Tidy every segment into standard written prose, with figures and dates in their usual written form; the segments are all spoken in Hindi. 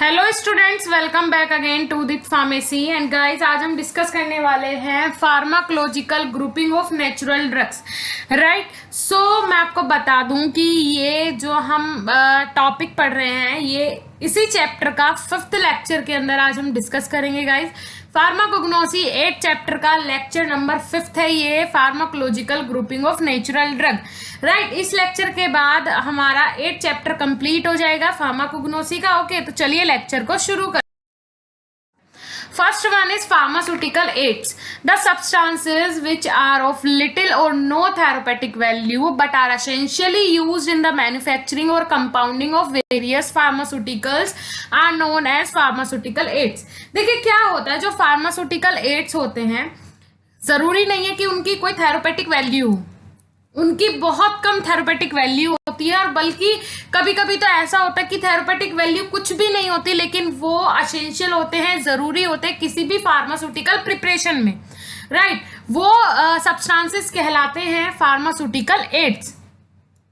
Hello students, welcome back again to the pharmacy. And guys, आज हम डिस्कस करने वाले हैं pharmacological grouping of natural drugs. Right, so मैं आपको बता दूं कि ये जो हम टॉपिक पढ़ रहे हैं ये इसी चैप्टर का 5th लेक्चर के अंदर आज हम डिस्कस करेंगे गाइस। फार्माकोग्नोसी 8 चैप्टर का लेक्चर नंबर 5th है ये, pharmacological grouping of natural drug. Right, इस लेक्चर के बाद हमारा 8 चैप्टर कंप्लीट हो जाएगा फार्माकोग्नोसी का। ओके, तो चलिए लेक्चर को शुरू कर। First one is pharmaceutical aids, the substances which are of little or no therapeutic value but are essentially used in the manufacturing or compounding of various pharmaceuticals are known as pharmaceutical aids। देखिए क्या होता है, जो pharmaceutical aids होते हैं जरूरी नहीं है कि उनकी कोई थेरेपेटिक वैल्यू हो, उनकी बहुत कम थेरेपेटिक वैल्यू होती है, और बल्कि कभी कभी तो ऐसा होता है कि थेरेपेटिक वैल्यू कुछ भी नहीं होती लेकिन वो एसेंशियल होते हैं, जरूरी होते हैं किसी भी फार्मास्यूटिकल प्रिपरेशन में। राइट, वो सब्सटेंसेस कहलाते हैं फार्मास्यूटिकल एड्स।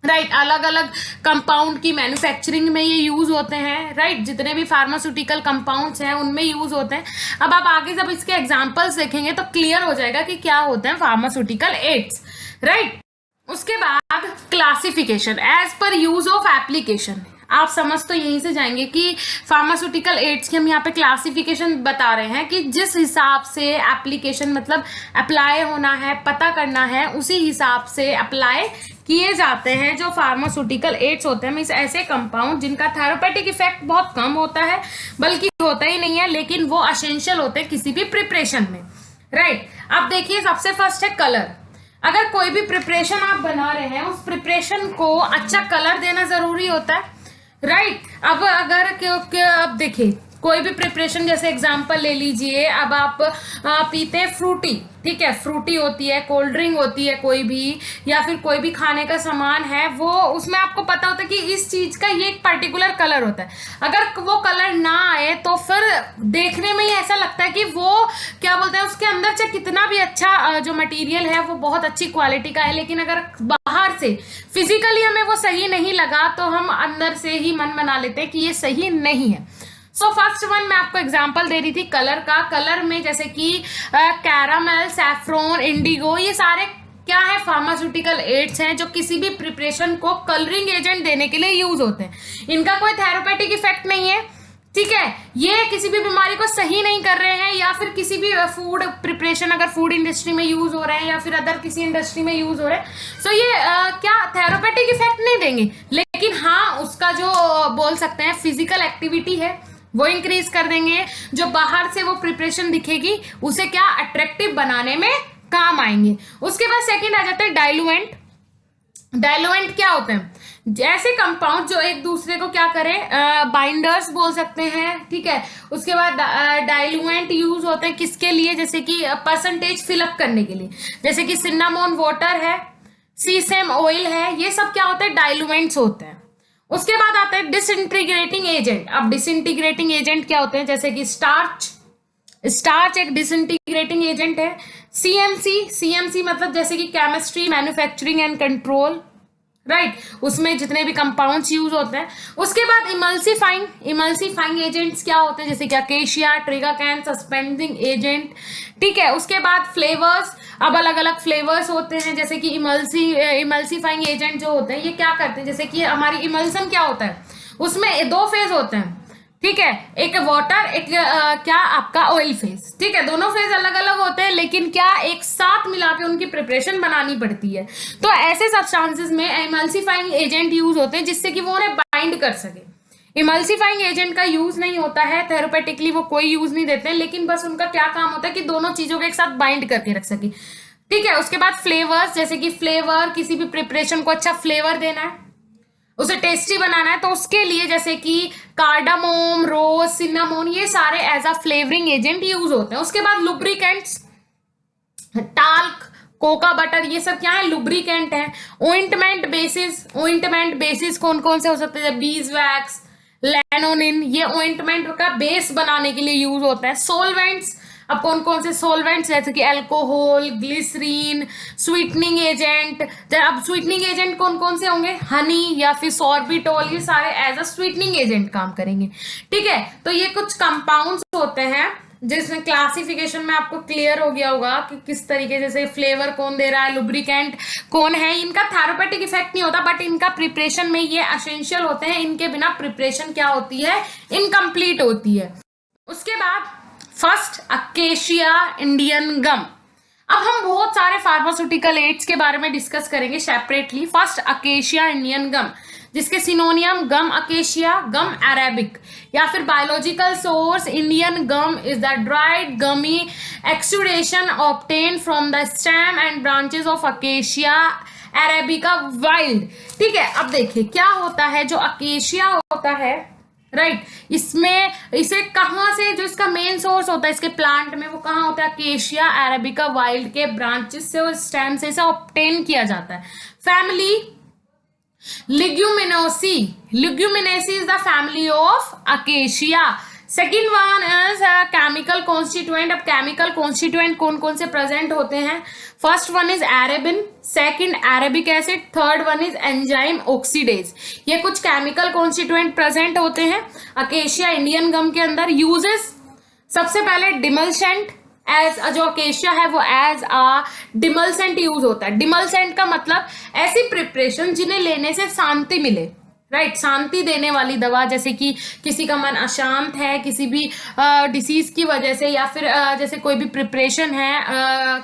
राइट, अलग अलग कंपाउंड की मैन्युफैक्चरिंग में ये यूज होते हैं। राइट, जितने भी फार्मास्यूटिकल कंपाउंड्स हैं उनमें यूज होते हैं। अब आप आगे जब इसके एग्जांपल्स देखेंगे तो क्लियर हो जाएगा कि क्या होते हैं फार्मास्यूटिकल एड्स। राइट, उसके बाद classification as per use of application. आप समझ तो यहीं से जाएंगे कि फार्मास्यूटिकल एड्स की हम यहाँ पे क्लासिफिकेशन बता रहे हैं कि जिस हिसाब से एप्लीकेशन मतलब अप्लाई होना है, पता करना है, उसी हिसाब से अप्लाई किए जाते हैं जो फार्मास्यूटिकल एड्स होते हैं। मीन्स ऐसे कंपाउंड जिनका थेरेपेटिक इफेक्ट बहुत कम होता है, बल्कि होता ही नहीं है, लेकिन वो एसेंशियल होते हैं किसी भी प्रिपरेशन में। राइट, अब देखिए सबसे फर्स्ट है कलर। अगर कोई भी प्रिपरेशन आप बना रहे हैं उस प्रिपरेशन को अच्छा कलर देना जरूरी होता है। राइट, अब अगर अब देखिए कोई भी प्रिपरेशन, जैसे एग्जांपल ले लीजिए, अब आप पीते हैं फ्रूटी, ठीक है, फ्रूटी होती है, कोल्ड ड्रिंक होती है कोई भी, या फिर कोई भी खाने का सामान है, वो उसमें आपको पता होता है कि इस चीज का ये एक पर्टिकुलर कलर होता है। अगर वो कलर ना आए तो फिर देखने में ही ऐसा लगता है कि वो क्या बोलते हैं, उसके अंदर से कितना भी अच्छा जो मटेरियल है वो बहुत अच्छी क्वालिटी का है, लेकिन अगर बाहर से फिजिकली हमें वो सही नहीं लगा तो हम अंदर से ही मन बना लेते हैं कि ये सही नहीं है। सो फर्स्ट वन मैं आपको एग्जांपल दे रही थी कलर का। कलर में जैसे कि कैरामेल, सैफ्रॉन, इंडिगो, ये सारे क्या है, फार्मास्यूटिकल एड्स हैं जो किसी भी प्रिपरेशन को कलरिंग एजेंट देने के लिए यूज होते हैं। इनका कोई थेरेपेटिक इफेक्ट नहीं है, ठीक है, ये किसी भी बीमारी को सही नहीं कर रहे हैं, या फिर किसी भी फूड प्रिपरेशन अगर फूड इंडस्ट्री में यूज हो रहे हैं या फिर अदर किसी इंडस्ट्री में यूज हो रहे हैं, सो ये क्या थेरेपेटिक इफेक्ट नहीं देंगे, लेकिन हाँ उसका जो बोल सकते हैं फिजिकल एक्टिविटी है वो इंक्रीज कर देंगे। जो बाहर से वो प्रिपरेशन दिखेगी उसे क्या अट्रैक्टिव बनाने में काम आएंगे। उसके बाद सेकंड आ जाता है डाइलुएंट। डाइलुएंट क्या होते हैं, जैसे कंपाउंड जो एक दूसरे को क्या करें, बाइंडर्स बोल सकते हैं, ठीक है। उसके बाद डाइलुएंट यूज होते हैं किसके लिए, जैसे कि परसेंटेज फिलअप करने के लिए, जैसे कि सिन्नामोन वाटर है, सीसम ऑयल है, ये सब क्या होते हैं, डाइलुएंट्स होते हैं। उसके बाद आता है डिसइंटीग्रेटिंग एजेंट। अब डिसइंटीग्रेटिंग एजेंट क्या होते हैं, जैसे कि स्टार्च, स्टार्च एक डिसइंटीग्रेटिंग एजेंट है। सीएमसी, सीएमसी मतलब जैसे कि chemistry, manufacturing and control, right, उसमें जितने भी कंपाउंड्स यूज होते हैं। उसके बाद इमल्सिफाइंग, इमल्सिफाइंग एजेंट्स क्या होते हैं, जैसे कि अकेशिया, ट्रिगाकैन, सस्पेंडिंग एजेंट, ठीक है। उसके बाद फ्लेवर्स, अब अलग अलग फ्लेवर्स होते हैं, जैसे कि इमल्सिफाइंग एजेंट जो होते हैं ये क्या करते हैं, जैसे कि हमारी इमल्सन क्या होता है, उसमें 2 फेज होते हैं, ठीक है, एक वाटर, एक क्या आपका ऑयल फेज, ठीक है, दोनों फेज अलग अलग होते हैं, लेकिन क्या एक साथ मिला के उनकी प्रिपरेशन बनानी पड़ती है। तो ऐसे सब्सटेंसेस में इमल्सिफाइंग एजेंट यूज होते हैं जिससे कि वो उन्हें बाइंड कर सके। इमल्सिफाइंग एजेंट का यूज नहीं होता है थेरेपेटिकली, वो कोई यूज नहीं देते हैं, लेकिन बस उनका क्या काम होता है कि दोनों चीजों को एक साथ बाइंड करके रख सके, ठीक है। उसके बाद फ्लेवर्स, जैसे कि फ्लेवर, किसी भी प्रिपरेशन को अच्छा फ्लेवर देना है, उसे टेस्टी बनाना है, तो उसके लिए जैसे कि कार्डामोम, रोज, सिन्नामोन, ये सारे as a flavouring agent use होते हैं। उसके बाद लुब्रिकेंट्स, टाल्क, कोका बटर, ये सब क्या है, लुब्रिकेंट है। ओइंटमेंट बेसिस, ओइंटमेंट बेसिस कौन कौन से हो सकते हैं, बीज वैक्स, लैनोनिन, ये ओइंटमेंट का बेस बनाने के लिए यूज होता है। सोलवेंट्स, अब कौन कौन से सॉल्वेंट्स जैसे कि अल्कोहल, ग्लिसरीन, स्वीटनिंग एजेंट, अब स्वीटनिंग एजेंट कौन कौन से होंगे, हनी या फिर सॉर्बिटॉल, ये सारे एज अ स्वीटनिंग एजेंट काम करेंगे। ठीक है, तो ये कुछ कंपाउंड्स होते हैं जिसमें क्लासिफिकेशन में आपको क्लियर हो गया होगा कि किस तरीके, जैसे फ्लेवर कौन दे रहा है, लुब्रिकेंट कौन है। इनका थेरापेटिक इफेक्ट नहीं होता, बट इनका प्रिपरेशन में ये एसेंशियल होते हैं। इनके बिना प्रिपरेशन क्या होती है, इनकम्प्लीट होती है। उसके बाद फर्स्ट अकेशिया इंडियन गम। अब हम बहुत सारे फार्मास्यूटिकल एड्स के बारे में डिस्कस करेंगे separately. First acacia Indian gum, जिसके synonym gum acacia, gum arabic, या फिर biological source Indian gum is the dried gummy exudation obtain from the stem and branches of acacia arabica wild. ठीक है, अब देखिए क्या होता है, जो अकेशिया होता है, राइट, इसमें इसे कहाँ से, जो इसका मेन सोर्स होता है इसके प्लांट में, वो कहाँ होता है, अकेशिया अरेबिका वाइल्ड के ब्रांचेस से और स्टेम से इसे ऑब्टेन किया जाता है। Family Leguminosae. Leguminaceae is the family of Acacia. Second one is chemical constituent. अब chemical constituent कौन कौन से present होते हैं? First one is arabin, second arabic acid, third one is enzyme oxidase. ये कुछ chemical constituent present होते हैं Acacia Indian gum के अंदर। Uses सबसे पहले डिमल्सेंट, एज जो अकेशिया है वो एज अ डिमल्सेंट यूज होता है। डिमल्सेंट का मतलब ऐसी प्रिपरेशन जिन्हें लेने से शांति मिले, राइट, शांति देने वाली दवा, जैसे कि किसी का मन अशांत है किसी भी डिसीज की वजह से, या फिर जैसे कोई भी प्रिपरेशन है,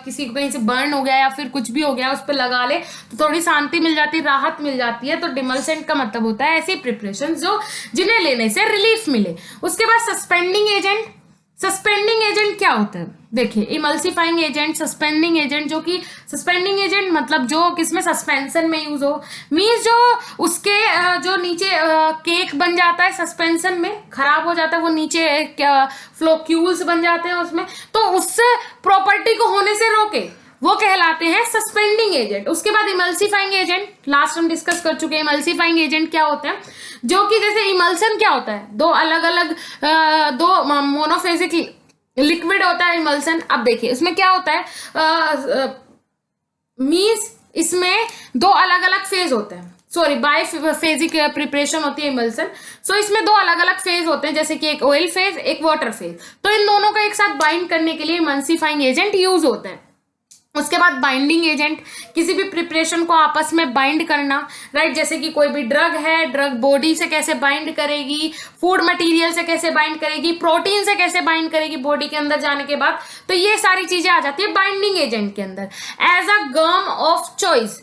किसी को कहीं से बर्न हो गया या फिर कुछ भी हो गया, उस पर लगा ले तो थोड़ी शांति मिल जाती है, राहत मिल जाती है। तो डिमल्सेंट का मतलब होता है ऐसी प्रिपरेशन जो जिन्हें लेने से रिलीफ मिले। उसके बाद सस्पेंडिंग एजेंट। सस्पेंडिंग एजेंट क्या होता है, देखिए, इमल्सिफाइंग एजेंट, सस्पेंडिंग एजेंट, जो कि सस्पेंडिंग एजेंट मतलब जो किसमें सस्पेंशन में यूज हो, मीन्स जो उसके जो नीचे केक बन जाता है सस्पेंशन में, खराब हो जाता है वो, नीचे फ्लोक्यूल्स बन जाते हैं उसमें, तो उससे प्रॉपर्टी को होने से रोके, वो कहलाते हैं सस्पेंडिंग एजेंट। उसके बाद इमल्सिफाइंग एजेंट, लास्ट हम डिस्कस कर चुके हैं। इमल्सिफाइंग एजेंट क्या होते हैं, जो कि जैसे इमल्सन क्या होता है, दो अलग अलग दो मोनोफेजिक लिक्विड होता है इमल्सन। अब देखिए इसमें क्या होता है, मींस इसमें दो अलग अलग फेज होते हैं, सॉरी बाइफेजिक प्रिपरेशन होती है इमल्सन। सो इसमें दो अलग अलग फेज होते हैं, जैसे कि एक ऑयल फेज, एक वाटर फेज। तो इन दोनों को एक साथ बाइंड करने के लिए इमल्सिफाइंग एजेंट यूज होते हैं। उसके बाद बाइंडिंग एजेंट, किसी भी प्रिपरेशन को आपस में बाइंड करना, राइट, जैसे कि कोई भी ड्रग है, ड्रग बॉडी से कैसे बाइंड करेगी, फूड मटेरियल से कैसे बाइंड करेगी, प्रोटीन से कैसे बाइंड करेगी बॉडी के अंदर जाने के बाद, तो ये सारी चीजें आ जाती है बाइंडिंग एजेंट के अंदर as a gum of choice.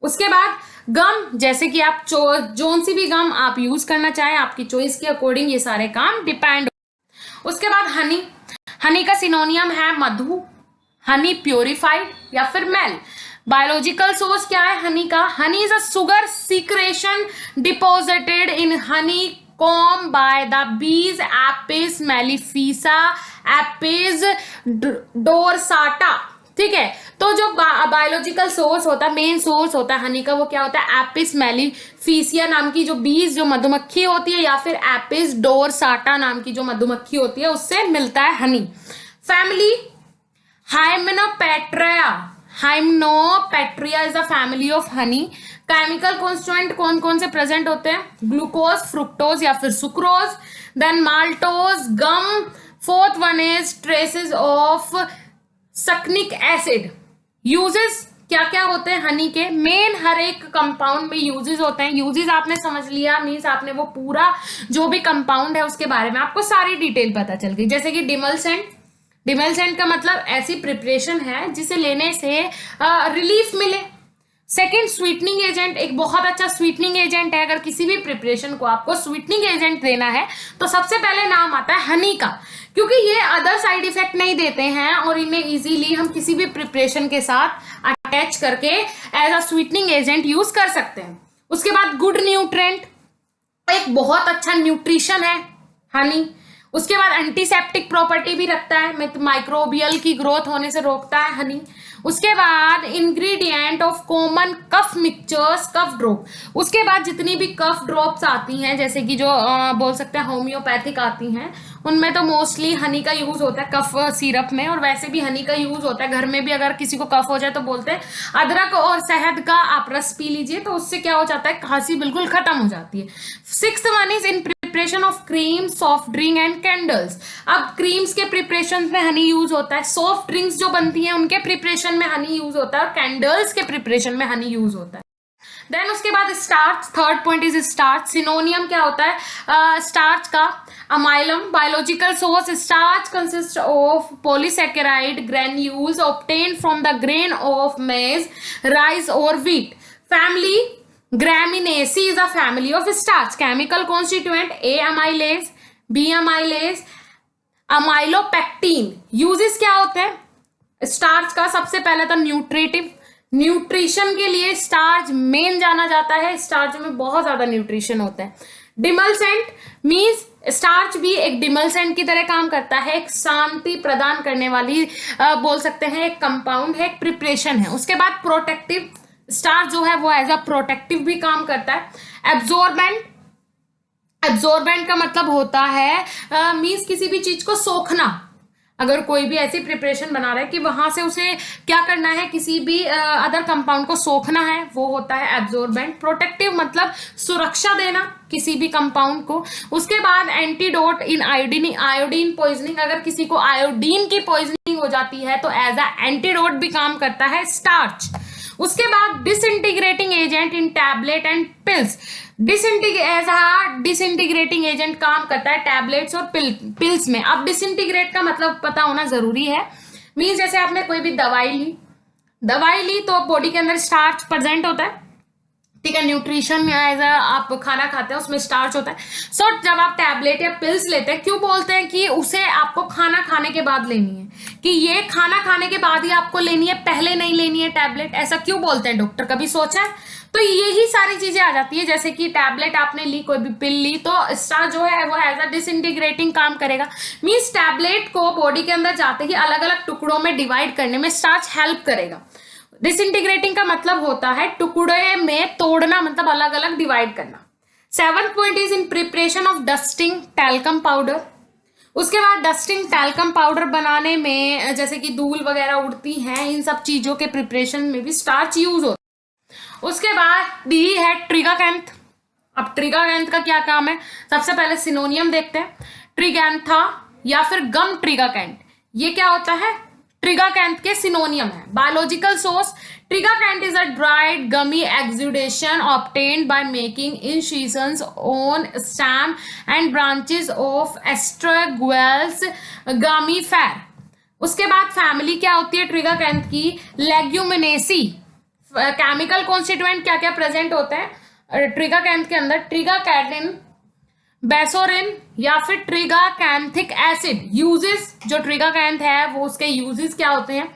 उसके बाद गम, जैसे कि आप जोन सी भी गम आप यूज करना चाहें, आपकी चॉइस के अकॉर्डिंग ये सारे काम डिपेंड। उसके बाद हनी। हनी का सिनोनियम है मधु, हनी प्योरिफाइड या फिर मेल। बायोलॉजिकल सोर्स क्या है हनी का, honey is a sugar secretion deposited in Honey com by the bees Apis मेलिफिसा Apis dorsata. ठीक है, तो जो बायोलॉजिकल सोर्स होता है, मेन सोर्स होता है हनी का, वो क्या होता है, एपिस मेलिफिसिया नाम की जो बीज जो मधुमक्खी होती है, या फिर एपिस डोरसाटा नाम की जो मधुमक्खी होती है, उससे मिलता है honey. Family Hymenoptera. Hymenoptera is the family of honey. Chemical constituent कौन कौन से प्रेजेंट होते हैं, ग्लूकोज, फ्रुक्टोज या फिर sucrose, then maltose, gum. Fourth one is traces of succinic acid. Uses क्या क्या होते हैं हनी के, मेन हर एक कंपाउंड में यूजेस होते हैं। यूजेस आपने समझ लिया, मीन्स आपने वो पूरा जो भी कंपाउंड है उसके बारे में आपको सारी डिटेल पता चल गई। जैसे कि डिमल्सेंट, डिमल्सेंट का मतलब ऐसी प्रिपरेशन है जिसे लेने से रिलीफ मिले। सेकेंड स्वीटनिंग एजेंट, एक बहुत अच्छा स्वीटनिंग एजेंट है। अगर किसी भी प्रिपरेशन को आपको स्वीटनिंग एजेंट देना है तो सबसे पहले नाम आता है हनी का, क्योंकि ये अदर साइड इफेक्ट नहीं देते हैं और इन्हें इजीली हम किसी भी प्रिपरेशन के साथ अटैच करके as a sweetening agent use कर सकते हैं। उसके बाद गुड न्यूट्रेंट, एक बहुत अच्छा न्यूट्रिशन है हनी। उसके बाद एंटीसेप्टिक प्रॉपर्टी भी रखता है, माइक्रोबियल की ग्रोथ होने से रोकता है हनी। उसके बाद ingredient of common cough mixtures cough drop, उसके बाद जितनी भी कफ ड्रॉप्स आती हैं जैसे कि जो बोल सकते हैं होम्योपैथिक आती हैं, उनमें तो मोस्टली हनी का यूज होता है कफ सिरप में, और वैसे भी हनी का यूज होता है घर में भी। अगर किसी को कफ हो जाए तो बोलते हैं अदरक और शहद का आप रस पी लीजिए, तो उससे क्या हो जाता है, खांसी बिल्कुल खत्म हो जाती है। 6th one is in preparation of cream, soft drink and candles. अब क्रीम्स के प्रिपरेशन में हनी यूज होता है, सॉफ्ट ड्रिंक्स जो बनती हैं उनके प्रिपरेशन में हनी यूज होता है, और कैंडल्स के प्रिपरेशन में हनी यूज होता है। देन उसके बाद starch, third point is starch. Synonym क्या होता है स्टार्च का, amylum. Biological source, starch consist of polysaccharide granules obtained from the grain of maize, rice और wheat. Family Gramineae is a family of starch. Chemical constituent A amylase, B amylase, amylopectin. Uses क्या होते हैं स्टार्च का, सबसे पहले तो न्यूट्रिटिव, न्यूट्रिशन के लिए स्टार्च मेन जाना जाता है, स्टार्च में बहुत ज्यादा न्यूट्रिशन होता है। डिमल्सेंट मींस स्टार्च भी एक डिमल्सेंट की तरह काम करता है, एक शांति प्रदान करने वाली बोल सकते हैं एक कंपाउंड है, एक प्रिपरेशन है। उसके बाद प्रोटेक्टिव, स्टार्च जो है वो एज अ प्रोटेक्टिव भी काम करता है। एब्जॉर्बेंट, एब्जॉर्बेंट का मतलब होता है मींस किसी भी चीज को सोखना। अगर कोई भी ऐसी प्रिपरेशन बना रहा है कि वहां से उसे क्या करना है, किसी भी अदर कंपाउंड को सोखना है, वो होता है एब्जॉर्बेंट। प्रोटेक्टिव मतलब सुरक्षा देना किसी भी कंपाउंड को। उसके बाद एंटीडोट इन आयोडीन, आयोडीन पॉइजनिंग, अगर किसी को आयोडीन की पॉइजनिंग हो जाती है तो एज अ एंटीडोट भी काम करता है स्टार्च। उसके बाद disintegrating agent in tablet and pills, disintegrating agent काम करता है टैबलेट्स और पिल्स में। अब डिसइंटीग्रेट का मतलब पता होना जरूरी है, मींस जैसे आपने कोई भी दवाई ली तो बॉडी के अंदर स्टार्च प्रेजेंट होता है, ठीक है, न्यूट्रिशन एज आप खाना खाते हैं उसमें स्टार्च होता है। सो जब आप टैबलेट या पिल्स लेते हैं, क्यों बोलते हैं कि उसे आपको खाना खाने के बाद लेनी है, कि ये खाना खाने के बाद ही आपको लेनी है, पहले नहीं लेनी है टैबलेट, ऐसा क्यों बोलते हैं डॉक्टर, कभी सोचा है? तो यही सारी चीजें आ जाती है, जैसे कि टैबलेट आपने ली, कोई भी पिल ली, तो स्टार्च जो है वो एज अ डिसइंटीग्रेटिंग काम करेगा। मींस टैबलेट को बॉडी के अंदर जाते ही अलग अलग टुकड़ों में डिवाइड करने में स्टार्च हेल्प करेगा। डिसइंटीग्रेटिंग का मतलब होता है टुकड़े में तोड़ना, मतलब अलग अलग डिवाइड करना। 7th point is in preparation of dusting talcum powder. उसके बाद डस्टिंग टैल्कम पाउडर बनाने में जैसे कि धूल वगैरह उड़ती हैं, इन सब चीजों के प्रिपरेशन में भी स्टार्च यूज होता है। उसके बाद डी है ट्रिगाकैंथ। अब ट्रिगाकैंथ का क्या काम है, सबसे पहले सिनोनियम देखते हैं। ट्रिगैंथा या फिर गम ट्रिगाकैंथ, ये क्या होता है, ट्रिगाकैंथ के सिनोनियम है। Biological source, tragacanth is a dried gummy exudation obtained by making incisions on stem and branches of astragalus gummifer. उसके बाद फैमिली क्या होती है ट्रिगाकैंथ की, लेग्यूमिनेसी। केमिकल कॉन्स्टिट्यूएंट क्या क्या प्रेजेंट होते हैं ट्रिगाकैंथ के अंदर, ट्रिगाकैटिन, बेसोरिन या फिर ट्रिगाकैंथिक एसिड। यूजेस जो ट्रिगाकैंथ है वो उसके यूजेस क्या होते हैं,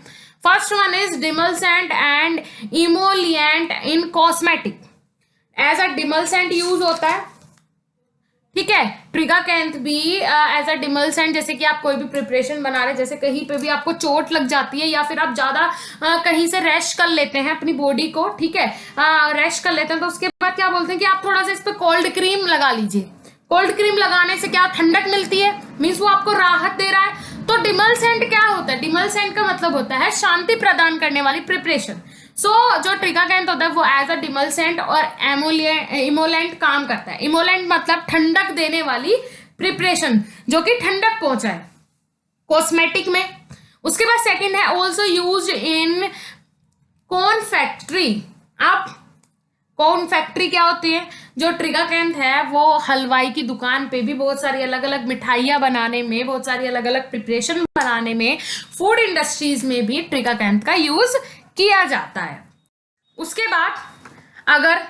first one is demulcent and emollient in cosmetic, as a demulcent use होता है, ठीक है। ट्रिगाकैंथ भी एज अ डिमल्सेंट, जैसे कि आप कोई भी प्रिपरेशन बना रहे हैं, जैसे कहीं पे भी आपको चोट लग जाती है या फिर आप ज्यादा कहीं से रैश कर लेते हैं अपनी बॉडी को, ठीक है, रैश कर लेते हैं, तो उसके बाद क्या बोलते हैं कि आप थोड़ा सा इस पर कोल्ड क्रीम लगा लीजिए। कोल्ड क्रीम लगाने से क्या ठंडक मिलती है, मीन्स वो आपको राहत दे रहा है। तो डिमल्सेंट क्या होता है, डिमल्सेंट का मतलब होता है शांति प्रदान करने वाली प्रिपरेशन। सो जो ट्रिगाकैंथ होता है वो एज अ डिमल्सेंट और इमोलेंट काम करता है। इमोलेंट मतलब ठंडक देने वाली प्रिपरेशन, जो कि ठंडक पहुंचाए कॉस्मेटिक में। उसके बाद सेकंड है ऑल्सो यूज इन कॉन्फेक्ट्री। अब कॉन्फेक्ट्री क्या होती है, जो ट्रिगाकैंथ है वो हलवाई की दुकान पे भी बहुत सारी अलग अलग मिठाइयाँ बनाने में, बहुत सारी अलग अलग प्रिपरेशन बनाने में, फूड इंडस्ट्रीज में भी ट्रिगाकैंथ का यूज किया जाता है। उसके बाद अगर,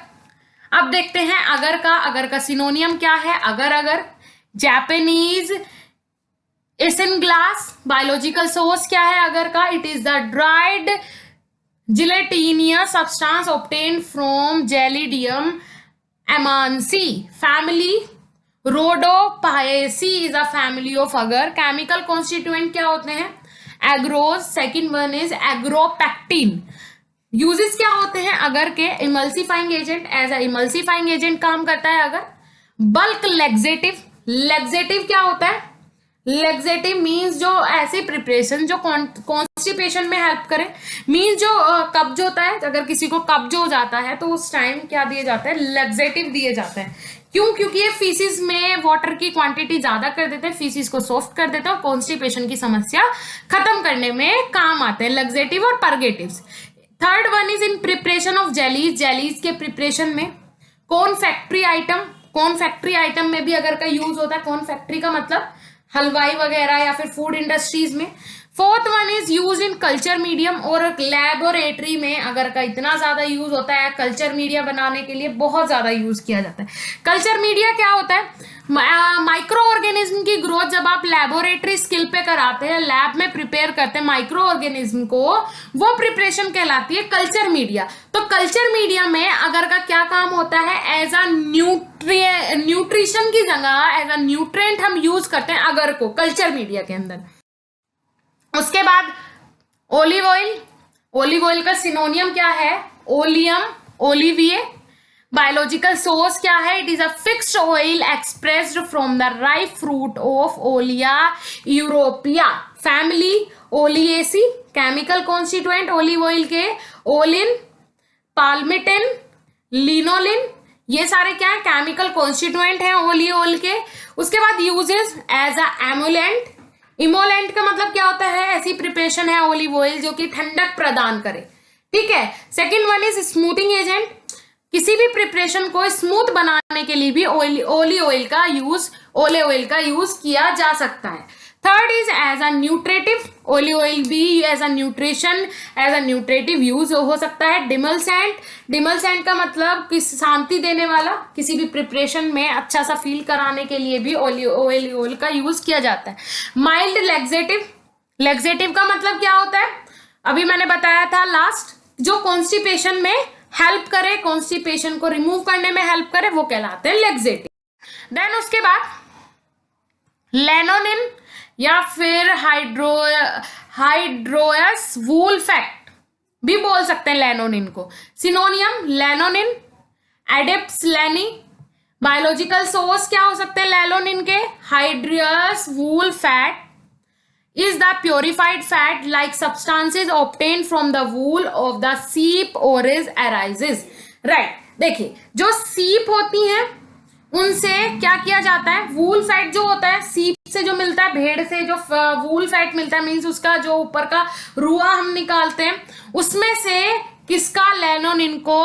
अब देखते हैं अगर का सिनोनियम क्या है, अगर जापानीज इसिनग्लास। बायोलॉजिकल सोर्स क्या है अगर का, it is the dried gelatinous substance obtained from Gelidium amansi family. Rhodophyceae is a family of agar. Chemical constituent क्या होते हैं? Agarose. Second one is agaropectin. Uses क्या होते हैं अगर के? Emulsifying agent, as a emulsifying agent काम करता है अगर। Bulk laxative. लेग्जेटिव क्या होता है? लेग्जेटिव मीन्स जो ऐसी प्रिपरेशन जो कॉन्स्टिपेशन में हेल्प करे, मीन्स जो कब्ज होता है, अगर किसी को कब्ज हो जाता है तो उस टाइम क्या दिए जाते हैं? लेग्जेटिव दिए जाते हैं। क्यों? क्योंकि ये फीसिस में वाटर की क्वांटिटी ज्यादा कर देते हैं, फीसिस को सॉफ्ट कर देते हैं और कॉन्स्टिपेशन की समस्या खत्म करने में काम आते हैं लेग्जेटिव और purgatives. Third one is in preparation of jellies. Jellies के प्रिपरेशन में कौन फैक्ट्री आइटम, कौन फैक्ट्री आइटम में भी अगर का यूज होता है। कौन फैक्ट्री का मतलब हलवाई वगैरह या फिर फूड इंडस्ट्रीज में। Fourth one is use in culture medium और लैबोरेटरी में अगर का इतना ज्यादा यूज होता है। कल्चर मीडिया बनाने के लिए बहुत ज्यादा यूज किया जाता है। कल्चर मीडिया क्या होता है? माइक्रो ऑर्गेनिज्म की ग्रोथ जब आप लैबोरेटरी स्किल पे कराते हैं, लैब में प्रिपेयर करते हैं माइक्रो ऑर्गेनिज्म को, वो प्रिपरेशन कहलाती है कल्चर मीडिया। तो कल्चर मीडिया में अगर का क्या काम होता है? एज अ न्यूट्रिशन की जगह एज अ न्यूट्रिएंट हम यूज करते हैं अगर को कल्चर मीडिया के अंदर। उसके बाद ओलिव ऑयल। ओलिव ऑयल का सिनोनियम क्या है? ओलियम ओलिविए। बायोलॉजिकल सोर्स क्या है? It is a fixed oil expressed from the ripe fruit of Olea europaea family Oleaceae. Chemical constituent olive oil के ओलिन, पाल्मिटिन, लिनोलिन, ये सारे क्या है? केमिकल कॉन्स्टिट्यूएंट है ओलिव ऑयल के। उसके बाद यूजेस एज अ एमुलेंट। इमोलेंट का मतलब क्या होता है? ऐसी प्रिपरेशन है ओलिव ऑयल जो कि ठंडक प्रदान करे। ठीक है। Second one is smoothing agent. किसी भी प्रिपरेशन को स्मूथ बनाने के लिए भी ओलिव ऑयल का यूज किया जा सकता है। Third is as a nutritive. Olive oil भी as a nutrition as a nutritive use हो सकता है। डिमल्सेंट। डिमल्सेंट का मतलब किस शांति देने वाला, किसी भी प्रिपरेशन में अच्छा सा फील कराने के लिए भी ओलिव ऑयल का यूज किया जाता है। Mild laxative. लेग्जेटिव का मतलब क्या होता है? अभी मैंने बताया था लास्ट, जो कॉन्स्टिपेशन में हेल्प करे, कॉन्स्टिपेशन को रिमूव करने में हेल्प करे, वो कहलाते हैं लेग्जेटिव। देन उसके बाद लेनोनिन या फिर हाइड्रोयस वूल फैक्ट भी बोल सकते हैं लेनोनिन को। सिनोनियम लेनोनिन, एडिप्सलेनी। बायोलॉजिकल सोर्स क्या हो सकते हैं लेनोनिन के? हाइड्रोयस wool fat is the purified fat like substances obtained from the wool of the sheep or is arises। right, देखिए जो सीप होती हैं उनसे क्या किया जाता है? वूल फैट जो होता है सीप से जो मिलता है, भेड़ से जो वूल फैट मिलता है, मीन्स उसका जो ऊपर का रुआ हम निकालते हैं, उसमें से किसका? लेनोनिन को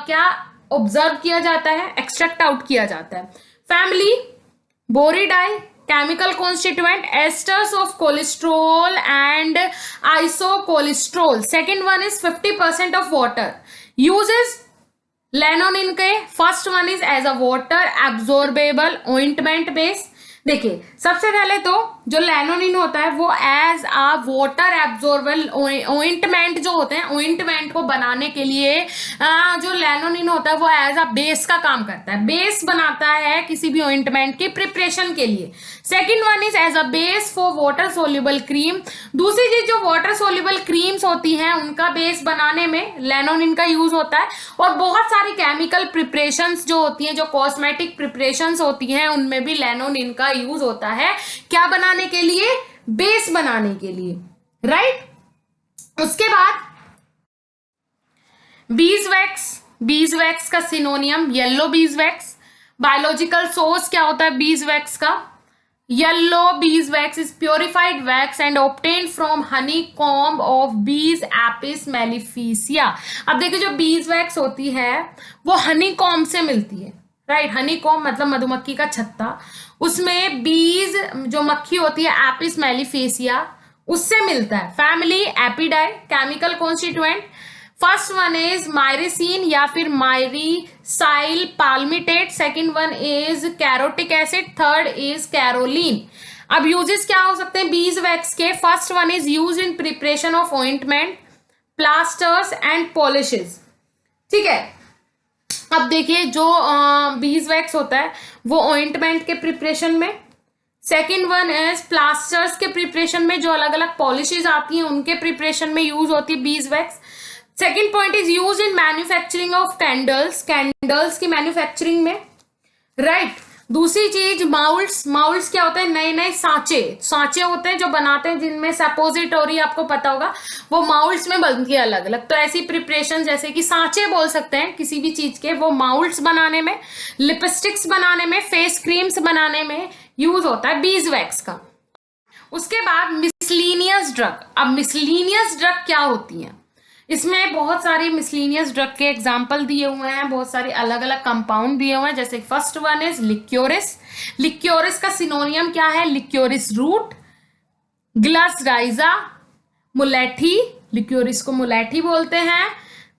क्या ऑब्जर्व किया जाता है? एक्सट्रैक्ट आउट किया जाता है। Family Bovidae. Chemical constituent esters of cholesterol and isocholesterol. Second one is 50% of water. Uses lanolin के first one is as a water absorbable ointment base. देखिए सबसे पहले तो जो लेनोनिन होता है वो as a water absorbable ointment जो होते हैं, ऑइंटमेंट को बनाने के लिए जो लेनोनिन होता है वो एज अ बेस का काम करता है, बेस बनाता है किसी भी ऑइंटमेंट की प्रिपरेशन के लिए। Second one is as a base for water soluble cream. दूसरी चीज जो वाटर सोल्यूबल क्रीम्स होती हैं उनका बेस बनाने में लेनोनिन का यूज होता है। और बहुत सारी केमिकल प्रिपरेशंस जो होती हैं, जो कॉस्मेटिक प्रिपरेशंस होती हैं, उनमें भी लेनोनिन का यूज होता है। क्या बनाने के लिए? बेस बनाने के लिए। राइट। उसके बाद बीजवैक्स। बीजवैक्स का सिनोनियम येलो बीजवैक्स। बायोलॉजिकल सोर्स क्या होता है बीजवैक्स का? Yellow beeswax is purified wax and obtained from honeycomb of bees apis mellifera। अब देखिए जो beeswax होती है वो honeycomb से मिलती है। राइट, honeycomb मतलब मधुमक्खी का छत्ता, उसमें बीज जो मक्खी होती है एपिस मेलिफेसिया उससे मिलता है। Family Apidae. Chemical constituent first one is myricin या फिर myricyl palmitate. Second one is cerotic acid. Third is cerolein. अब यूजेस क्या हो सकते हैं बीज वैक्स के? First one is use in preparation of ointment, plasters and polishes. ठीक है। अब देखिए जो बीज वैक्स होता है वो ऑइंटमेंट के प्रिपरेशन में, सेकेंड वन इज प्लास्टर्स के प्रिपरेशन में, जो अलग अलग पॉलिशेज आती हैं उनके प्रिपरेशन में यूज होती है bees wax. Second point is use in manufacturing of candles, candles की मैन्युफैक्चरिंग में, राइट। दूसरी चीज माउल्ड्स, माउल्ड्स क्या होता है, नए नए सांचे, सांचे होते हैं जो बनाते हैं जिनमें सपोजिटोरी आपको पता होगा, वो माउल्ड्स में बनती है अलग अलग। तो ऐसी प्रिपरेशन जैसे कि सांचे बोल सकते हैं किसी भी चीज के, वो माउल्ड्स बनाने में, लिपस्टिक्स बनाने में, फेस क्रीम्स बनाने में यूज होता है बीज वैक्स का। उसके बाद मिसलीनियस ड्रग। अब मिसलीनियस ड्रग क्या होती है, इसमें बहुत सारी मिसलीनियस ड्रग के एग्जाम्पल दिए हुए हैं, बहुत सारे अलग अलग कंपाउंड दिए हुए हैं। जैसे फर्स्ट वन इज लिक्योरिस। लिक्योरिस का सिनोनियम क्या है, लिक्योरिस रूट, ग्लासराइजा, मुलेठी, लिक्योरिस को मुलेठी बोलते हैं।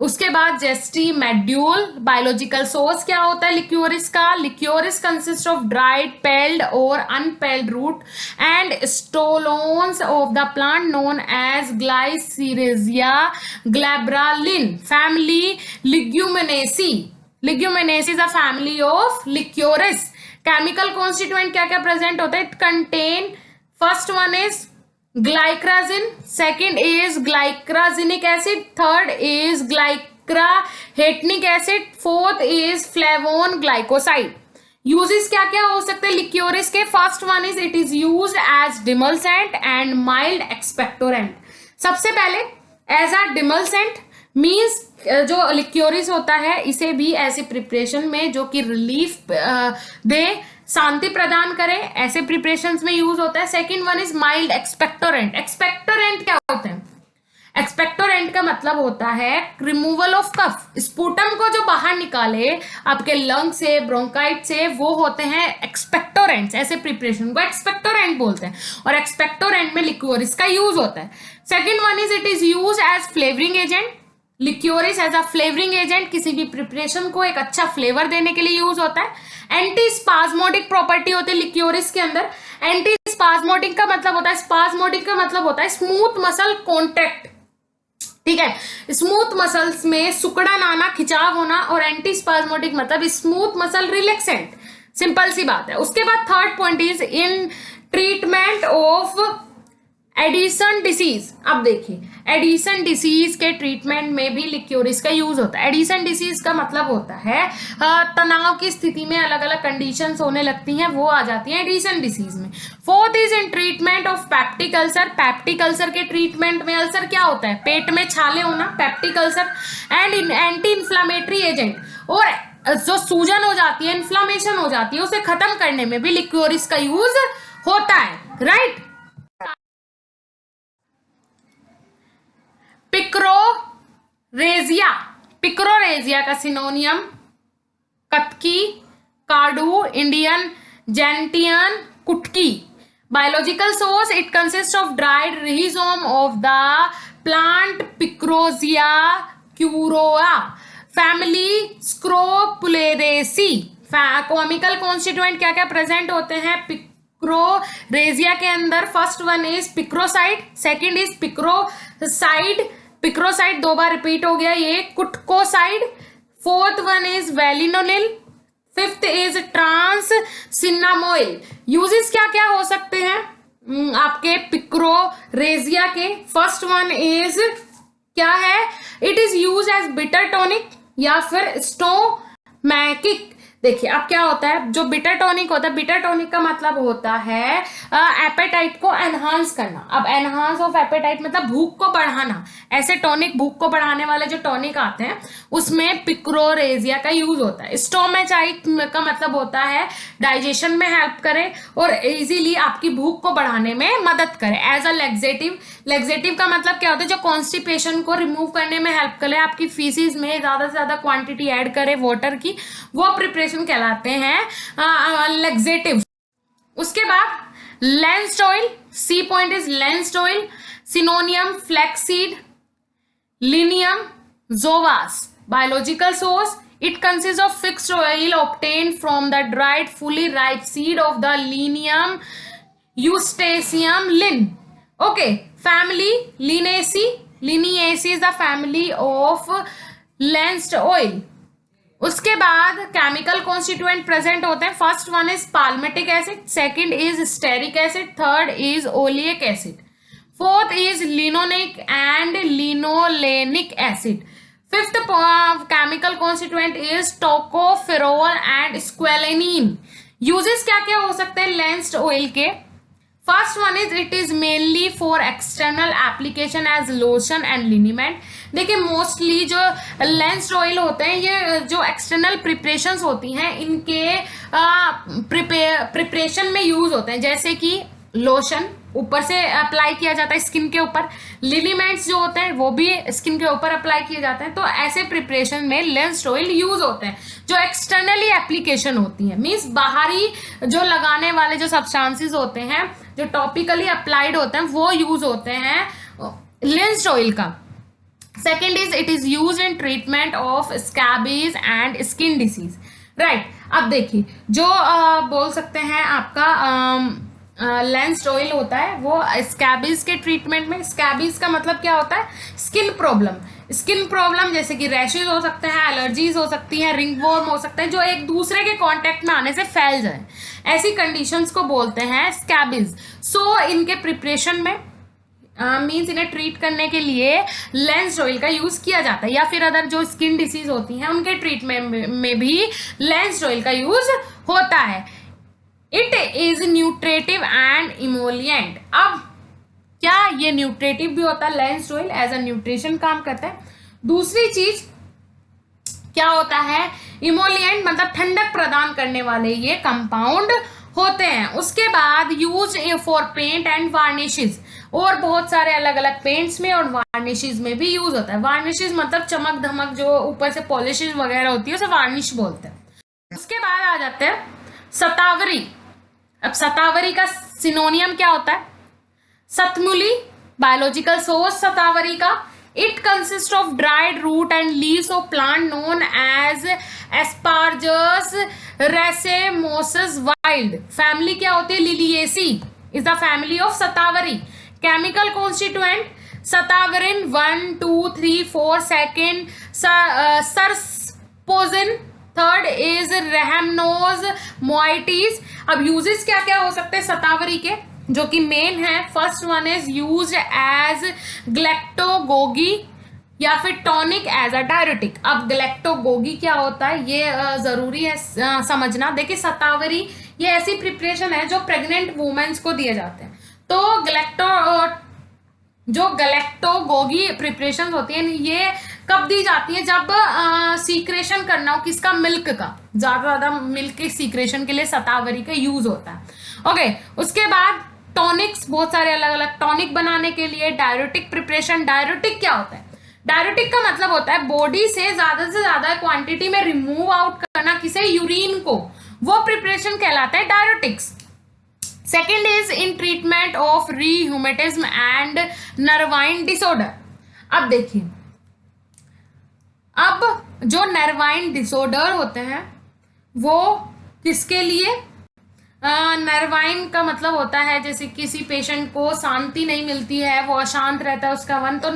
उसके बाद जेस्टी मेड्यूल। बायोलॉजिकल सोर्स क्या होता है लिक्योरिस का, liquorice consist of dried peeled और unpeeled root and stolons of the plant known as Glycyrrhiza glabra Linn, family Leguminosae. Leguminosae is a family of liquorice. Chemical constituent क्या क्या प्रेजेंट होता है, it contain, first one is glycrazine, second is glycrazinic acid, third is glycrahetinic acid, fourth is flavone glycoside। Uses क्या क्या हो सकते हैं लिक्योरिस के, first one is it is use as demulcent and mild expectorant. सबसे पहले एज अ डिमल्सेंट मीन्स जो लिक्योरिस होता है इसे भी ऐसे प्रिपरेशन में जो कि रिलीफ दे, शांति प्रदान करे, ऐसे प्रिपरेशंस में यूज होता है। Second one is mild expectorant. Expectorant क्या होते हैं, एक्सपेक्टोरेंट का मतलब होता है रिमूवल ऑफ कफ, स्पूटम को जो बाहर निकाले आपके लंग से, ब्रोंकाइट से, वो होते हैं एक्सपेक्टोरेंट्स। ऐसे प्रिपरेशन को एक्सपेक्टोरेंट बोलते हैं और एक्सपेक्टोरेंट में लिक्योरिस का यूज होता है। Second one is it is use as flavouring agent. Liquorice as a flavouring agent किसी भी प्रिपरेशन को एक अच्छा फ्लेवर देने के लिए यूज होता है। एंटी स्पाज्मोटिक प्रॉपर्टी होती है लिक्योरिस के अंदर। एंटी स्पाज्मोटिक का मतलब होता है, स्पाज्मोटिक का मतलब होता है स्मूथ मसल कॉन्टेक्ट, ठीक है, स्मूथ मसल्स में सुकड़न आना, खिंचाव होना, और एंटी स्पाज्मोटिक मतलब स्मूथ मसल रिलैक्सेंट, सिंपल सी बात है। उसके बाद third point is in treatment of Edison disease. अब देखिए एडिसन डिसीज के ट्रीटमेंट में भी लिक्योरिस का यूज होता है। एडिसन डिसीज का मतलब होता है तनाव की स्थिति में अलग अलग कंडीशंस होने लगती हैं, वो आ जाती हैं एडिसन डिसीज में। Fourth is in treatment of peptic ulcer. Peptic ulcer के ट्रीटमेंट में, अल्सर क्या होता है, पेट में छाले होना, peptic ulcer. And in anti inflammatory agent, और जो सूजन हो जाती है, इन्फ्लामेशन हो जाती है, उसे खत्म करने में भी लिक्योरिस का यूज होता है, राइट। पिक्रोरेजिया। पिक्रोरेजिया का synonym Katki, Kadu, Indian gentian, Kutki. Biological source it consist of dried rhizome of the plant Picrorhiza kurroa, family Scrophulariaceae. Chemical constituent क्या क्या प्रेजेंट होते हैं पिक्रोरेजिया के अंदर, first one is picroside, second is picroside, picroside दो बार रिपीट हो गया ये, kutkoside, fourth one is vanillyl, fifth is trans cinnamoyl. Uses क्या क्या हो सकते हैं आपके पिक्रोरेजिया के, फर्स्ट वन इज क्या है, it is use as bitter tonic या फिर स्टोमैकिक। देखिए अब क्या होता है, जो बिटर टॉनिक होता है, बिटर टॉनिक का मतलब होता है एपेटाइट को एनहांस करना। अब एनहांस ऑफ एपेटाइट मतलब भूख को बढ़ाना, ऐसे टॉनिक, भूख को बढ़ाने वाले जो टॉनिक आते हैं उसमें पिक्रोरेजिया का यूज होता है। स्टोमेचाइट का मतलब होता है डाइजेशन में हेल्प करे और इजीली आपकी भूख को बढ़ाने में मदद करे। एज अ लेग्जेटिव, लेग्जेटिव का मतलब क्या होता है, जो कॉन्स्टिपेशन को रिमूव करने में हेल्प करे, आपकी फीसिस में ज्यादा से ज्यादा क्वांटिटी ऐड करे वाटर की, वो प्रिपरेशन कहलाते हैं लेग्जेटिव। उसके बाद linseed oil, C point is linseed oil, synonym flaxseed, Linum जोवास। Biological source it consist of fixed oil obtained from the dried fully ripe seed of the Linium eustachium lin. Okay, family Linaceae. Linaceae is the family of lensed oil. उसके बाद केमिकल कॉन्स्टिट्यूएंट प्रेजेंट होते हैं। First one is palmitic acid, second is stearic acid, third is oleic acid, fourth is linoleic and linolenic acid, fifth chemical constituent is tocopherol and squalene. Uses क्या क्या हो सकते हैं लेंस्ड ऑयल के? First one is it is mainly for external application as lotion and liniment. देखिए मोस्टली जो लेंस्ड ऑयल होते हैं ये जो एक्सटर्नल प्रिपरेशंस होती हैं इनके प्रिपरेशन में यूज होते हैं, जैसे कि लोशन ऊपर से अप्लाई किया जाता है स्किन के ऊपर, लिनिमेंट्स जो होते हैं वो भी स्किन के ऊपर अप्लाई किए जाते हैं। तो ऐसे प्रिपरेशन में लेंस्ड ऑयल यूज होते हैं जो एक्सटर्नली एप्लीकेशन होती है, मींस बाहरी जो लगाने वाले जो सब्सटेंसेस होते हैं जो टॉपिकली अप्लाइड होते हैं वो यूज होते हैं लेंस्ड ऑयल का। Second is it is use in treatment of scabies and skin disease, right. अब देखिए जो बोल सकते हैं आपका लेंस्ड ऑयल होता है वो स्कैबीज के ट्रीटमेंट में। स्कैबीज का मतलब क्या होता है? Skin problem. स्किन प्रॉब्लम जैसे कि रैशेज हो सकते हैं, एलर्जीज हो सकती हैं, रिंगवॉर्म हो सकते हैं जो एक दूसरे के कांटेक्ट में आने से फैल जाए, ऐसी कंडीशंस को बोलते हैं स्कैबीज। सो इनके प्रिपरेशन में मीन्स इन्हें ट्रीट करने के लिए लेंस्ड ऑयल का यूज किया जाता है, या फिर अदर जो स्किन डिसीज होती हैं उनके ट्रीटमेंट में भी लेंस्ड ऑयल का यूज होता है। It is nutritive and emollient. अब क्या ये न्यूट्रेटिव भी होता है? लेंस्ड ऑयल एज अ न्यूट्रिशन काम करता है। दूसरी चीज क्या होता है? इमोलिएंट मतलब ठंडक प्रदान करने वाले ये कंपाउंड होते हैं। उसके बाद use for paint and varnishes, और बहुत सारे अलग अलग पेंट्स में और वार्निशेस में भी यूज होता है। वार्निशेस मतलब चमक धमक जो ऊपर से पॉलिशेस वगैरह होती है उसे वार्निश बोलते हैं। उसके बाद आ जाते हैं शतावरी। अब शतावरी का सिनोनियम क्या होता है? सतमुली, बायोलॉजिकल सोर्स शतावरी का। It consist of dried root and leaves of plant known as Asparagus racemosus Willd. Family क्या होती है? Liliaceae is the family of Shatavari. Chemical constituent shatavarin 1 2 3 4, second sarsasapogenin, third is rhamnose moieties. अब यूजेस क्या क्या हो सकते हैं शतावरी के जो कि मेन है? First one is use as galactagogue या फिर टॉनिक एज अ डायरेटिक। अब ग्लैक्टोगोगी क्या होता है ये जरूरी है समझना। देखिए शतावरी ये ऐसी प्रिपरेशन है जो प्रेग्नेंट वुमेन्स को दिए जाते हैं। तो जो ग्लैक्टोगोगी प्रिपरेशन होती है ये कब दी जाती है? जब सीक्रेशन करना हो किसका? मिल्क का। ज्यादा मिल्क के सीक्रेशन के लिए शतावरी का यूज होता है। ओके, उसके बाद टॉनिक्स, बहुत सारे अलग अलग टॉनिक बनाने के लिए। Diuretic preparation. डायरेटिक क्या होता है? डायरेटिक का मतलब होता है बॉडी से ज्यादा क्वांटिटी में रिमूव आउट करना किसे? यूरिन को। वो प्रिपरेशन कहलाता है diuretics. Second is in treatment of rheumatism and nervine disorder. अब देखिए अब जो नर्वाइन डिसऑर्डर होते हैं वो किसके लिए? नर्वाइन का मतलब होता है जैसे किसी पेशेंट को शांति नहीं मिलती है, वो अशांत रहता है उसका मन। तो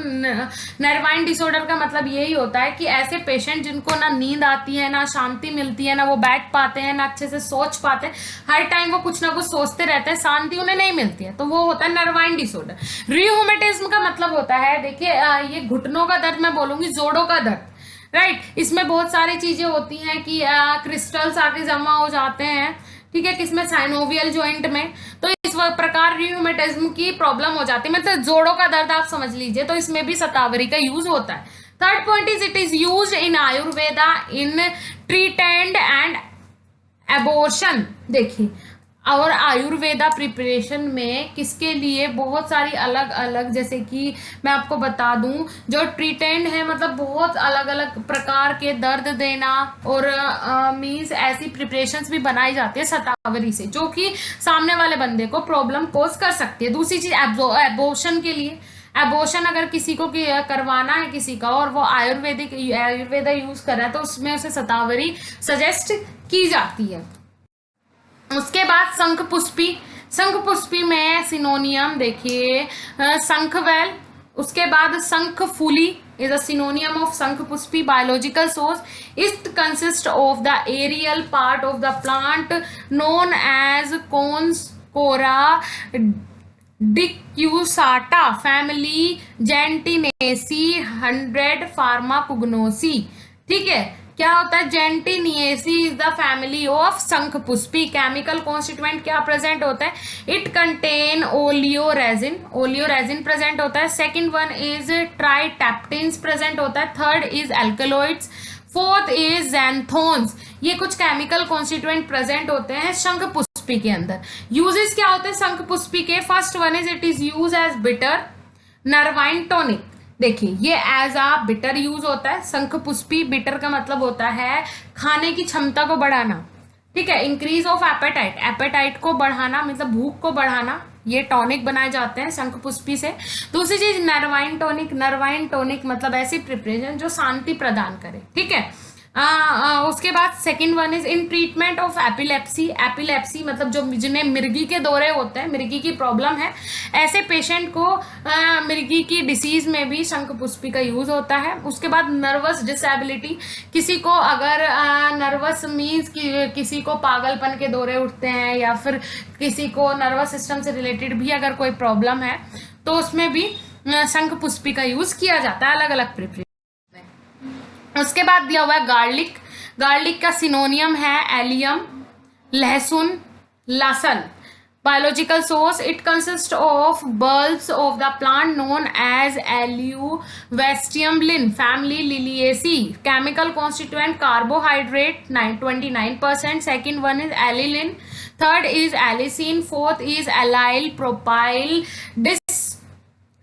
नर्वाइन डिसऑर्डर का मतलब यही होता है कि ऐसे पेशेंट जिनको ना नींद आती है, ना शांति मिलती है, ना वो बैठ पाते हैं, ना अच्छे से सोच पाते हैं, हर टाइम वो कुछ ना कुछ सोचते रहते हैं, शांति उन्हें नहीं मिलती है, तो वो होता है नर्वाइन डिसऑर्डर। रिह्यूमेटिज्म का मतलब होता है, देखिए ये घुटनों का दर्द मैं बोलूंगी, जोड़ों का दर्द, राइट। इसमें बहुत सारी चीजें होती हैं कि क्रिस्टल्स आके जमा हो जाते हैं, ठीक है, किसमें? साइनोवियल जॉइंट में। तो इस प्रकार रिह्यूमेटिज्म की प्रॉब्लम हो जाती है, मतलब जोड़ों का दर्द आप समझ लीजिए। तो इसमें भी शतावरी का यूज होता है। Third point is it is use in Ayurveda in threatened and abortion. देखिए और आयुर्वेदा प्रिपरेशन में किसके लिए? बहुत सारी अलग अलग, जैसे कि मैं आपको बता दूं जो ट्रीटेंड है मतलब बहुत अलग अलग प्रकार के दर्द देना, और मीन्स ऐसी प्रिपरेशंस भी बनाई जाती है शतावरी से जो कि सामने वाले बंदे को प्रॉब्लम कोज कर सकती है। दूसरी चीज एबॉर्शन के लिए। एबॉर्शन अगर किसी को करवाना है किसी का और वो आयुर्वेदा यूज कर रहा है तो उसमें उसे शतावरी सजेस्ट की जाती है। उसके बाद शंख पुष्पी। शंख पुष्पी में सिनोनियम देखिए शंखवेल, उसके बाद शंखफूली is a synonym of Shankhpushpi biological source. It consists of the aerial part of the plant known as Cora डिक्यूसाटा family Gentianaceae 100 Pharmacognosy. ठीक है, क्या होता है? Gentianaceae is the family of Shankhpushpi. Chemical constituent क्या प्रेजेंट होता है? It contain oleoresin, oleoresin present होता है. Second one is triterpenes present होता है. Third is alkaloids. Fourth is xanthones. ये कुछ केमिकल कॉन्स्टिट्यूएंट प्रेजेंट होते हैं शंखपुष्पी के अंदर. यूजेस क्या होते हैं शंखपुष्पी के? First one is it is use as bitter, nervine tonic. देखिए ये एज आ बिटर यूज होता है. शंखपुष्पी बिटर का मतलब होता है खाने की क्षमता को बढ़ाना. ठीक है, इंक्रीज ऑफ एपेटाइट, एपेटाइट को बढ़ाना मतलब भूख को बढ़ाना. ये टॉनिक बनाए जाते हैं शंखपुष्पी से. दूसरी चीज नर्वाइन टॉनिक, नर्वाइन टॉनिक मतलब ऐसी प्रिपरेशन जो शांति प्रदान करे. ठीक है, उसके बाद second one is in treatment of epilepsy. Epilepsy मतलब जो जिन्हें मिर्गी के दौरे होते हैं, मिर्गी की प्रॉब्लम है, ऐसे पेशेंट को मिर्गी की डिसीज में भी शंखपुष्पी का यूज होता है. उसके बाद नर्वस डिसेबिलिटी, किसी को अगर नर्वस मीन्स किसी को पागलपन के दौरे उठते हैं या फिर किसी को नर्वस सिस्टम से रिलेटेड भी अगर कोई प्रॉब्लम है तो उसमें भी शंखपुष्पी का यूज किया जाता है अलग अलग प्रिपरेशन. उसके बाद दिया हुआ है गार्लिक. गार्लिक का सिनोनियम है Allium, lahsun, lasan. Biological source it consist of bulbs of the plant known as Allium sativum Linn, family Liliaceae. Chemical constituent carbohydrate 29%. Second one is alliin. Third is allicin. Fourth is allyl propyl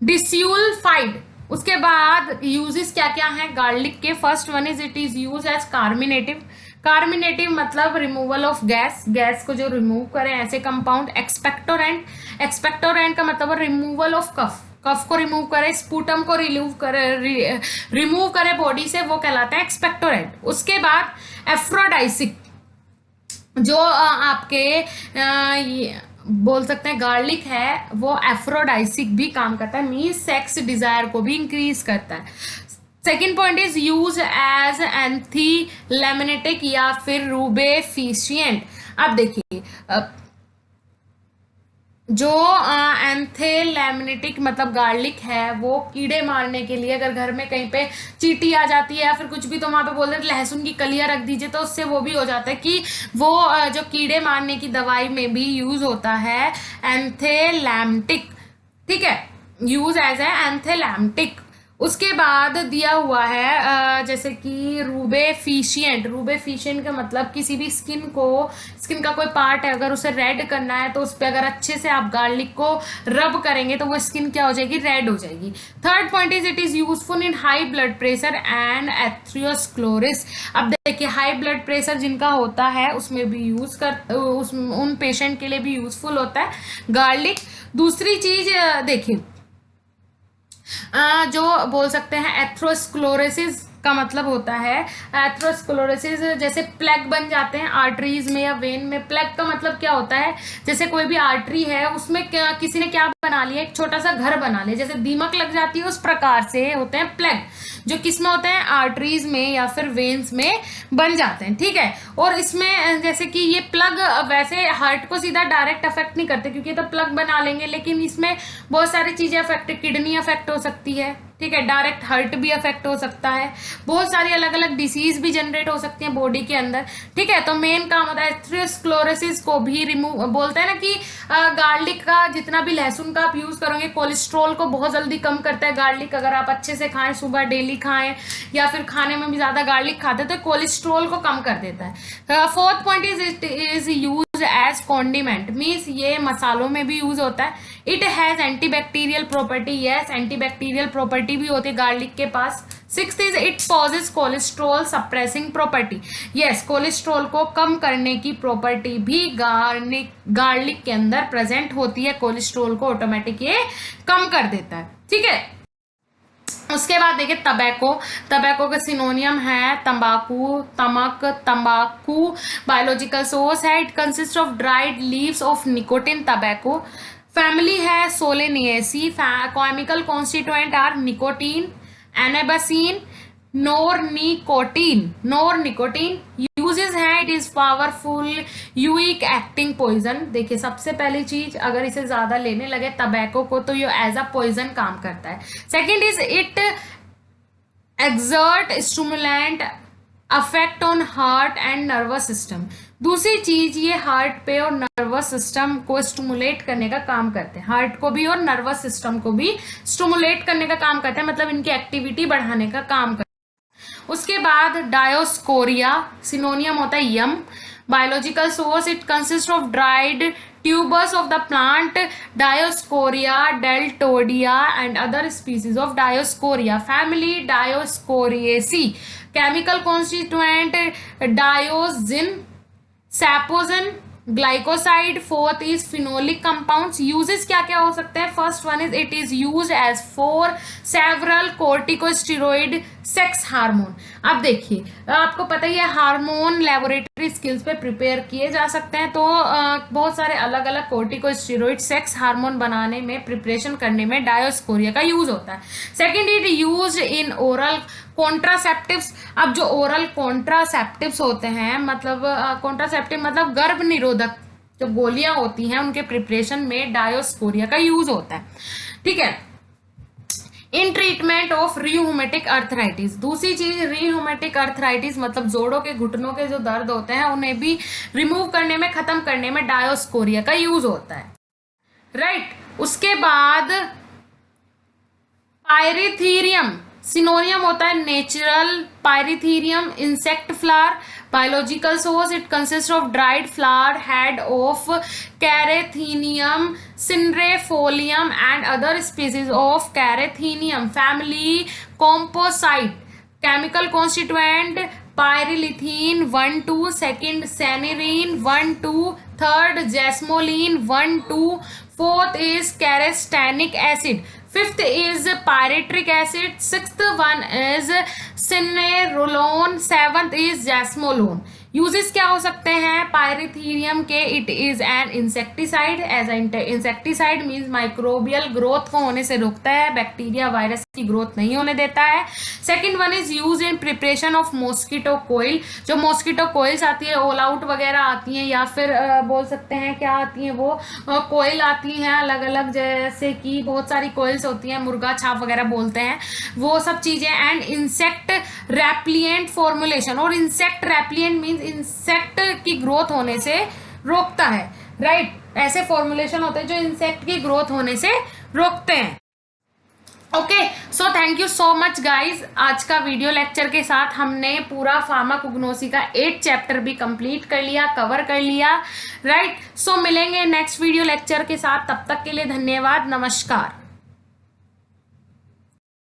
disulphide. उसके बाद यूजेस क्या क्या हैं गार्लिक के? First one is it is use as carminative. Carminative मतलब रिमूवल ऑफ गैस, गैस को जो रिमूव करें ऐसे कंपाउंड. एक्सपेक्टोरेंट, एक्सपेक्टोरेंट का मतलब रिमूवल ऑफ कफ, कफ को रिमूव करे, स्पूटम को रिमूव करे बॉडी से, वो कहलाता है एक्सपेक्टोरेंट. उसके बाद एफ्रोडाइसिक, जो आपके बोल सकते हैं गार्लिक है वो एफ्रोडाइसिक भी काम करता है, मीन्स सेक्स डिजायर को भी इंक्रीज करता है. Second point is use as anthelmintic या फिर रूबेफिशिएंट. अब देखिए जो एंथेलेमिनेटिक मतलब गार्लिक है वो कीड़े मारने के लिए, अगर घर में कहीं पे चींटी आ जाती है या फिर कुछ भी तो वहां पे बोल देते लहसुन की कलियां रख दीजिए, तो उससे वो भी हो जाता है कि वो जो कीड़े मारने की दवाई में भी यूज होता है एंथेलैम्टिक. ठीक है, यूज एज ए एंथेलैम्टिक. उसके बाद दिया हुआ है जैसे कि रूबेफिशिएंट. रूबेफिशिएंट का मतलब किसी भी स्किन का कोई पार्ट है अगर उसे रेड करना है तो उस पर अगर अच्छे से आप गार्लिक को रब करेंगे तो वो स्किन क्या हो जाएगी? रेड हो जाएगी. Third point is it is useful in high blood pressure and atherosclerosis. अब देखिए हाई ब्लड प्रेशर जिनका होता है उसमें भी उन पेशेंट के लिए भी यूजफुल होता है गार्लिक. दूसरी चीज देखिए जो बोल सकते हैं एथेरोस्क्लेरोसिस का मतलब होता है, एथेरोस्क्लेरोसिस जैसे प्लेग बन जाते हैं आर्टरीज में या वेन में. प्लेग का मतलब क्या होता है? जैसे कोई भी आर्टरी है उसमें किसी ने क्या बना लिया, एक छोटा सा घर बना लिया, जैसे दीमक लग जाती है उस प्रकार से होते हैं प्लेग, जो किसमें होते हैं? आर्टरीज में या फिर वेन्स में बन जाते हैं. ठीक है, और इसमें जैसे कि ये प्लग वैसे हार्ट को सीधा डायरेक्ट अफेक्ट नहीं करते क्योंकि तो प्लग बना लेंगे, लेकिन इसमें बहुत सारी चीजें अफेक्ट, किडनी अफेक्ट हो सकती है. ठीक है, डायरेक्ट हार्ट भी अफेक्ट हो सकता है, बहुत सारी अलग अलग डिसीज भी जनरेट हो सकती हैं बॉडी के अंदर. ठीक है, तो मेन काम होता है एथेरोस्क्लेरोसिस को भी रिमूव. बोलते हैं ना कि गार्लिक का जितना भी लहसुन का आप यूज करोगे कोलेस्ट्रॉल को बहुत जल्दी कम करता है गार्लिक. अगर आप अच्छे से खाएं, सुबह डेली खाएं या फिर खाने में भी ज्यादा गार्लिक खाते हैं तो कोलेस्ट्रॉल को कम कर देता है. Fourth point is use as condiment, means ये मसालों में भी यूज होता है. It has antibacterial property. Yes, antibacterial property भी होती है गार्लिक के पास. Sixth is it possess cholesterol suppressing property. Yes, cholesterol को कम करने की प्रॉपर्टी भी गार्लिक के अंदर प्रेजेंट होती है. कोलेस्ट्रॉल को ऑटोमेटिक ये कम कर देता है. ठीक है, उसके बाद देखिए टबैको. टबैको का सिनोनियम है तंबाकू, तमक, तंबाकू. बायोलॉजिकल सोर्स है it consist of dried leaves of Nicotiana tabacum. Family है Solanaceae. Chemical constituent are nicotine, anabasine, nor nicotine. Uses हैं, it is powerful quick acting poison. देखिए सबसे पहली चीज, अगर इसे ज्यादा लेने लगे टबैको को तो ये एज अ पॉइजन काम करता है। Second is it exert stimulant affect on heart and nervous system. दूसरी चीज, ये हार्ट पे और नर्वस सिस्टम को स्टिमुलेट करने का काम करते हैं, हार्ट को भी और नर्वस सिस्टम को भी स्टिमुलेट करने का काम करते हैं, मतलब इनकी एक्टिविटी बढ़ाने का काम करते हैं। उसके बाद डायोस्कोरिया, सिनोनियम होता है yam. Biological source, it consist of dried tubers of the plant Dioscorea deltoidea and other species of Dioscorea family Dioscoreaceae. Chemical constituent diosine, saposin, glycoside. Fourth is phenolic compounds. Uses क्या क्या हो सकते हैं? First one is it is used as for several corticosteroid sex hormone. अब देखिए आपको पता ही है हार्मोन लेबोरेटरी स्किल्स पे प्रिपेयर किए जा सकते हैं, तो बहुत सारे अलग अलग कोर्टिकोस्टेरॉइड सेक्स हार्मोन बनाने में, प्रिपरेशन करने में डायोस्कोरिया का यूज होता है। Second, it use in oral contraceptives. अब जो ओरल कॉन्ट्रासेप्टिव्स होते हैं, मतलब कॉन्ट्रासेप्टिव मतलब गर्भ निरोधक जो गोलियां होती हैं, उनके प्रिपरेशन में डायोस्कोरिया का यूज होता है। ठीक है। In treatment of rheumatic arthritis. दूसरी चीज, रियूमेटिक अर्थराइटिस मतलब जोड़ों के घुटनों के जो दर्द होते हैं उन्हें भी रिमूव करने में, खत्म करने में डायोस्कोरिया का यूज होता है। राइट। उसके बाद पायरीथीरियम, सिनोनियम होता है natural pyrethrum insect flower. Biological source, it consist of dried flower head of Chrysanthemum cinerariaefolium and other species of Chrysanthemum family Compositae. Chemical constituent pyrethrin 1,2, second cinerin 1,2, third jasmolin 1,2, fourth is chrysanthemic acid, fifth is pyretric acid, sixth one is cinnarolone, seventh is jasmolone. Uses क्या हो सकते हैं पायरीथीरियम के? It is an insecticide. As insecticide means microbial growth को होने से रोकता है, बैक्टीरिया वायरस की ग्रोथ नहीं होने देता है। Second one is use in preparation of mosquito coil. जो मॉस्किटो कोइल्स आती है, ऑल आउट वगैरह आती हैं, या फिर बोल सकते हैं क्या आती हैं वो कोयल आती हैं अलग अलग, जैसे कि बहुत सारी कोयल्स होती हैं, मुर्गा छाप वगैरह बोलते हैं, वो सब चीजें। एंड इंसेक्ट रेप्लिएंट फॉर्मुलेशन, और इंसेक्ट रेप्लिएंट मीन्स इंसेक्ट की ग्रोथ होने से रोकता है। राइट। ऐसे फॉर्मुलेशन होते हैं जो इंसेक्ट की ग्रोथ होने से रोकते हैं। Okay, so thank you so much guys. आज का वीडियो लेक्चर के साथ हमने पूरा फार्माकोग्नोसी का 8 चैप्टर भी कंप्लीट कर लिया, कवर कर लिया। राइट। सो मिलेंगे नेक्स्ट वीडियो लेक्चर के साथ, तब तक के लिए धन्यवाद, नमस्कार।